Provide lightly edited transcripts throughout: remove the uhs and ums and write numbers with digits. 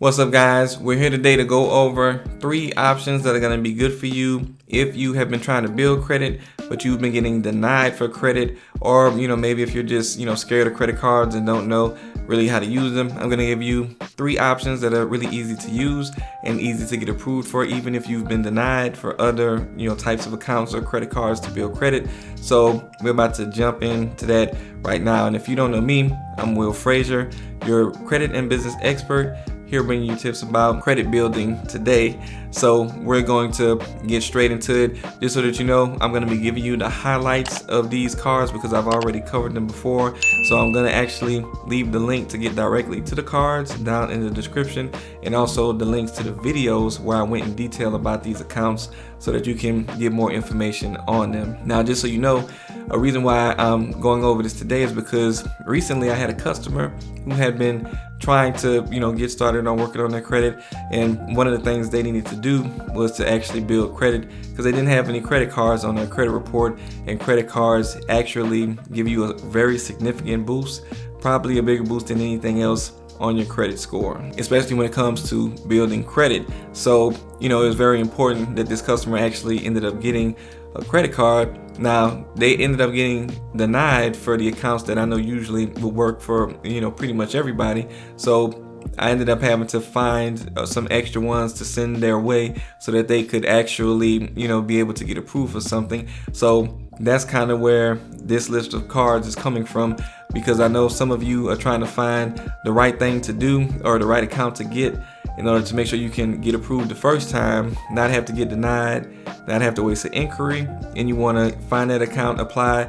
What's up, guys? We're here today to go over 3 options that are going to be good for you if you have been trying to build credit but you've been getting denied for credit, or maybe if you're just scared of credit cards and don't know really how to use them. I'm going to give you 3 options that are really easy to use and easy to get approved for, even if you've been denied for other types of accounts or credit cards to build credit. So we're about to jump into that right now. And if you don't know me, I'm Will Frazier, your credit and business expert, here bringing you tips about credit building today. So we're going to get straight into it. Just so that you know, I'm going to be giving you the highlights of these cards because I've already covered them before. So I'm going to actually leave the link to get directly to the cards down in the description, and also the links to the videos where I went in detail about these accounts so that you can get more information on them. Now, just so you know, a reason why I'm going over this today is because recently I had a customer who had been trying to get started on working on their credit, and one of the things they needed to do was to actually build credit because they didn't have any credit cards on their credit report, and credit cards actually give you a very significant boost, probably a bigger boost than anything else on your credit score, especially when it comes to building credit. So it was very important that this customer actually ended up getting a credit card. Now, they ended up getting denied for the accounts that I know usually will work for pretty much everybody. So I ended up having to find some extra ones to send their way so that they could actually be able to get approved for something. So that's kind of where this list of cards is coming from, because I know some of you are trying to find the right thing to do or the right account to get in order to make sure you can get approved the first time, not have to get denied, not have to waste an inquiry, and you want to find that account, apply,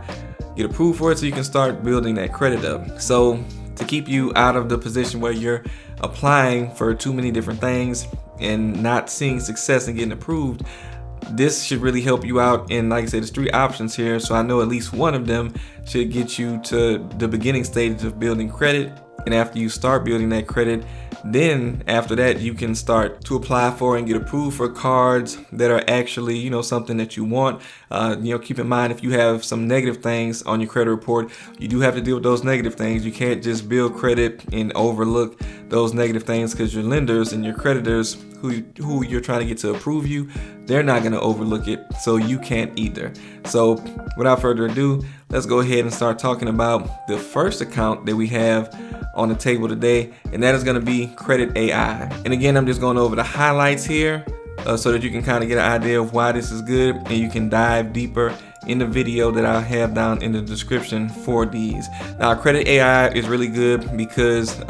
get approved for it so you can start building that credit up. So to keep you out of the position where you're applying for too many different things and not seeing success and getting approved, this should really help you out. And like I said, there's 3 options here, so I know at least one of them should get you to the beginning stages of building credit. And after you start building that credit, then after that you can start to apply for and get approved for cards that are actually something that you want. Keep in mind, if you have some negative things on your credit report, you do have to deal with those negative things. You can't just build credit and overlook those negative things, because your lenders and your creditors who you're trying to get to approve you, they're not going to overlook it, so you can't either. So without further ado, let's go ahead and start talking about the first account that we have on the table today, and that is going to be Credit AI. And again, I'm just going over the highlights here so that you can kind of get an idea of why this is good, and you can dive deeper in the video that I have down in the description for these. Now, Credit AI is really good because,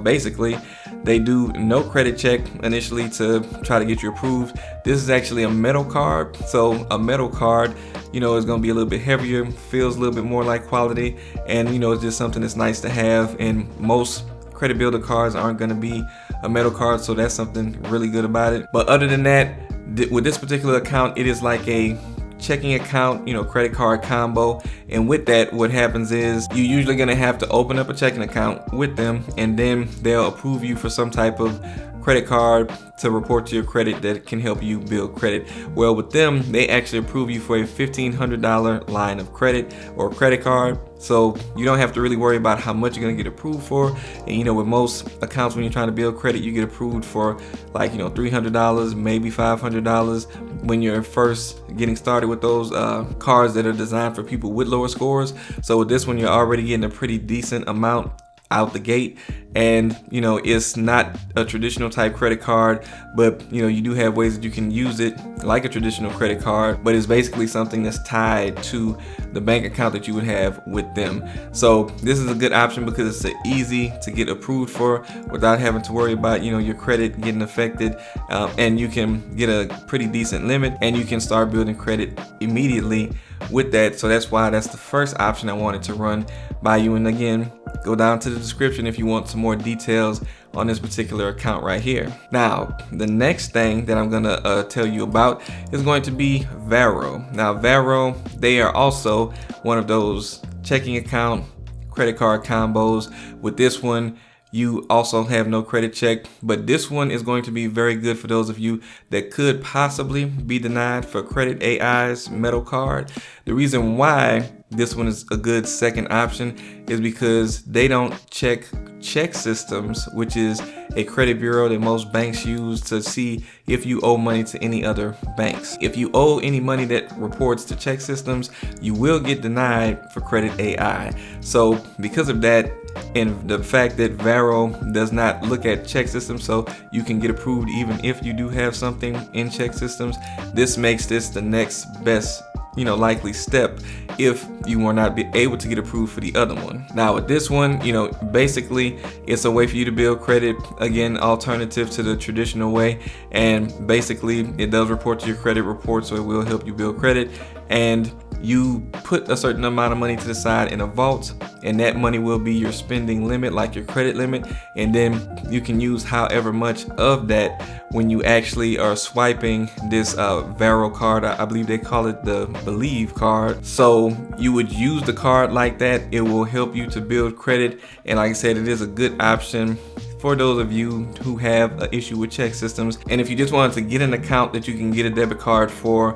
basically, they do no credit check initially to try to get you approved. This is actually a metal card. So a metal card, is going to be a little bit heavier, feels a little bit more like quality, and it's just something that's nice to have. And most credit builder cards aren't going to be a metal card, so that's something really good about it. But other than that, with this particular account, it is like a checking account, credit card combo. And with that, what happens is you're usually going to have to open up a checking account with them, and then they'll approve you for some type of credit card to report to your credit that can help you build credit. Well, with them, they actually approve you for a $1,500 line of credit or credit card. So you don't have to really worry about how much you're going to get approved for. And with most accounts, when you're trying to build credit, you get approved for like $300, maybe $500 when you're first getting started with those cards that are designed for people with lower scores. So with this one, you're already getting a pretty decent amount out the gate, and it's not a traditional type credit card, but you do have ways that you can use it like a traditional credit card, but it's basically something that's tied to the bank account that you would have with them. So this is a good option because it's easy to get approved for without having to worry about your credit getting affected, and you can get a pretty decent limit, and you can start building credit immediately with that. So that's why that's the first option I wanted to run by you. And again, go down to the description if you want some more details on this particular account right here. Now, the next thing that I'm gonna tell you about is going to be Vero. Now, Vero, they are also one of those checking account credit card combos. With this one, you also have no credit check, but this one is going to be very good for those of you that could possibly be denied for Credit AI's metal card. The reason why this one is a good second option is because they don't check ChexSystems, which is a credit bureau that most banks use to see if you owe money to any other banks. If you owe any money that reports to ChexSystems, you will get denied for credit AI. So because of that, and the fact that Vero does not look at ChexSystems, so you can get approved even if you do have something in ChexSystems, this makes this the next best likely step if you were not be able to get approved for the other one. Now with this one, basically it's a way for you to build credit, again, alternative to the traditional way, and basically it does report to your credit report, so it will help you build credit, and you put a certain amount of money to the side in a vault, and that money will be your spending limit, like your credit limit, and then you can use however much of that when you actually are swiping this Vero card. I believe they call it the Believe card. So you would use the card like that. It will help you to build credit, and like I said, it is a good option for those of you who have an issue with ChexSystems. And if you just wanted to get an account that you can get a debit card for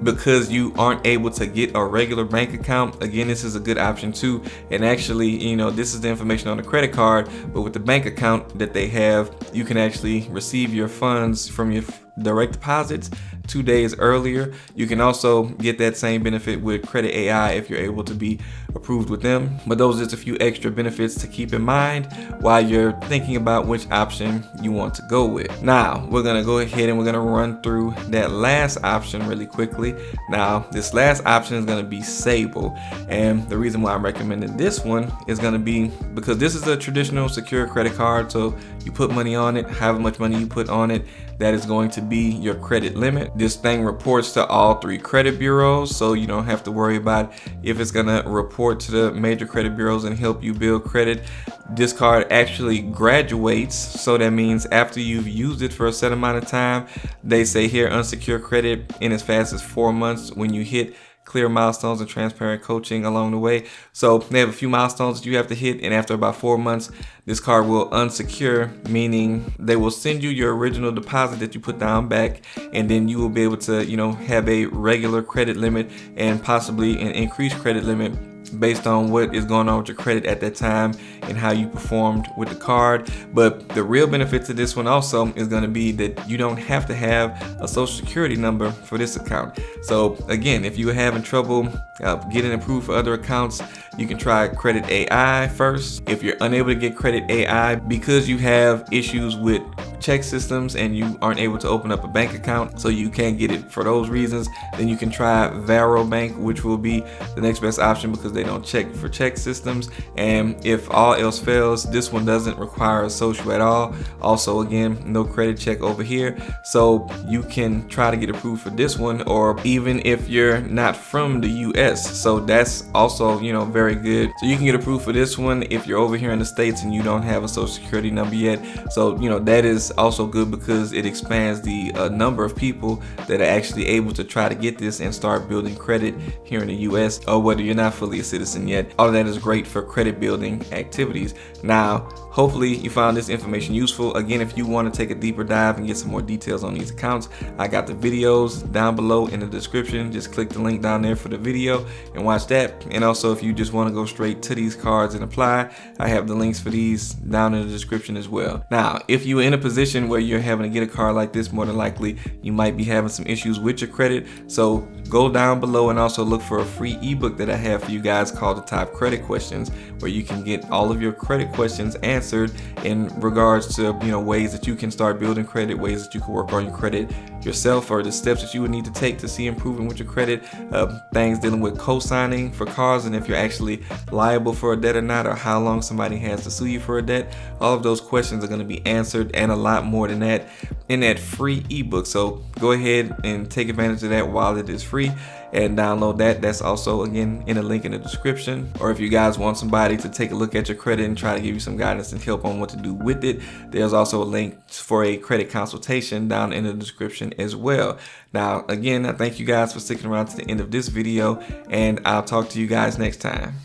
because you aren't able to get a regular bank account, again, this is a good option too. And actually, this is the information on the credit card, but with the bank account that they have, you can actually receive your funds from your direct deposits 2 days earlier. You can also get that same benefit with Credit AI if you're able to be approved with them. But those are just a few extra benefits to keep in mind while you're thinking about which option you want to go with. Now, we're gonna go ahead and we're gonna run through that last option really quickly. Now, this last option is gonna be Sable. And the reason why I'm recommending this one is gonna be because this is a traditional secure credit card. So you put money on it, however much money you put on it, that is going to be your credit limit. This thing reports to all 3 credit bureaus, so you don't have to worry about if it's gonna report to the major credit bureaus and help you build credit. This card actually graduates, so that means after you've used it for a set amount of time, they say here unsecured credit in as fast as 4 months when you hit clear milestones and transparent coaching along the way. So they have a few milestones that you have to hit, and after about 4 months, this card will unsecure, meaning they will send you your original deposit that you put down back, and then you will be able to, have a regular credit limit and possibly an increased credit limit based on what is going on with your credit at that time and how you performed with the card. But the real benefit to this one also is going to be that you don't have to have a social security number for this account. So again, if you're having trouble getting approved for other accounts, you can try Credit AI first. If you're unable to get Credit AI because you have issues with ChexSystems and you aren't able to open up a bank account, so you can't get it for those reasons, then you can try Vero Bank, which will be the next best option because they don't check for ChexSystems. And if all else fails, this one doesn't require a social at all. Also, again, no credit check over here, so you can try to get approved for this one, or even if you're not from the US, so that's also very good. So you can get approved for this one if you're over here in the States and you don't have a social security number yet. So that is also good because it expands the number of people that are actually able to try to get this and start building credit here in the US, or whether you're not fully a citizen yet. All of that is great for credit building activities. Now, hopefully you found this information useful. Again, if you want to take a deeper dive and get some more details on these accounts, I got the videos down below in the description. Just click the link down there for the video and watch that. And also, if you just want to go straight to these cards and apply, I have the links for these down in the description as well. Now, if you're in a position where you're having to get a card like this, more than likely you might be having some issues with your credit. So go down below and also look for a free ebook that I have for you guys called the Top Credit Questions, where you can get all of your credit questions answered in regards to ways that you can start building credit, ways that you can work on your credit yourself, or the steps that you would need to take to see improvement with your credit, things dealing with co-signing for cars, and if you're actually liable for a debt or not, or how long somebody has to sue you for a debt. All of those questions are going to be answered, and a lot more than that, in that free ebook. So go ahead and take advantage of that while it is free and download that. That's also, again, in a link in the description. Or if you guys want somebody to take a look at your credit and try to give you some guidance and help on what to do with it, there's also a link for a credit consultation down in the description as well. Now, again, I thank you guys for sticking around to the end of this video, and I'll talk to you guys next time.